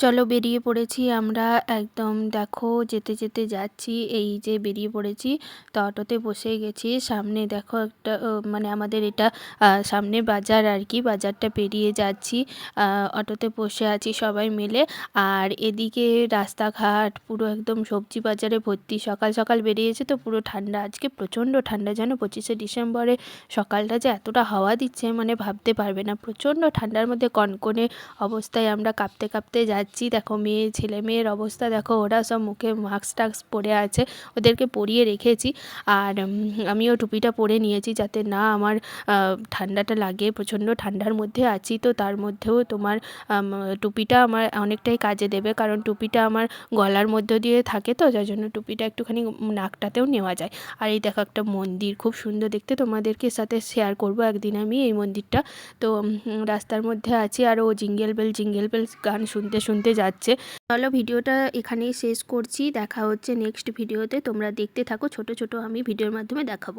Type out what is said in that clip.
চলো বেরিয়ে পড়েছি আমরা। একদম দেখো যেতে যেতে যাচ্ছি, এই যে বেরিয়ে পড়েছি। তো অটোতে বসে গেছি। সামনে দেখো একটা মানে আমাদের এটা সামনে বাজার আর কি, বাজারটা পেরিয়ে যাচ্ছি। অটোতে বসে আছি সবাই মিলে। আর এদিকে রাস্তাঘাট পুরো একদম সবজি বাজারে ভর্তি। সকাল সকাল বেরিয়েছে তো পুরো ঠান্ডা, আজকে প্রচণ্ড ঠান্ডা জানো। 25শে ডিসেম্বরে সকালটা যে এতটা হাওয়া দিচ্ছে মানে ভাবতে পারবে না। প্রচণ্ড ঠান্ডার মধ্যে কনকনে অবস্থায় আমরা কাঁপতে কাঁপতে যাচ্ছি। দেখো মেয়ে ছেলে মেয়ের অবস্থা দেখো, ওরা সব মুখে মাস্ক টাস্ক পরে আছে, ওদেরকে পরিয়ে রেখেছি। আর আমিও টুপিটা পরে নিয়েছি যাতে না আমার ঠান্ডাটা লাগে। প্রচণ্ড ঠান্ডার মধ্যে আছি তো তার মধ্যেও তোমার টুপিটা আমার অনেকটাই কাজে দেবে, কারণ টুপিটা আমার গলার মধ্য দিয়ে থাকে তো যার জন্য টুপিটা একটুখানি নাকটাতেও নেওয়া যায়। আর এই দেখো একটা মন্দির খুব সুন্দর দেখতে, তোমাদেরকে সাথে শেয়ার করব একদিন আমি এই মন্দিরটা। তো রাস্তার মধ্যে আছি আর ও জিঙ্গেল বেল গান শুনতে শুনতে যাচ্ছে। চলো ভিডিওটা এখানেই শেষ করছি, দেখা হচ্ছে নেক্সট ভিডিওতে। তোমরা দেখতে থাকো, ছোট ছোট আমি ভিডিওর মাধ্যমে দেখাবো।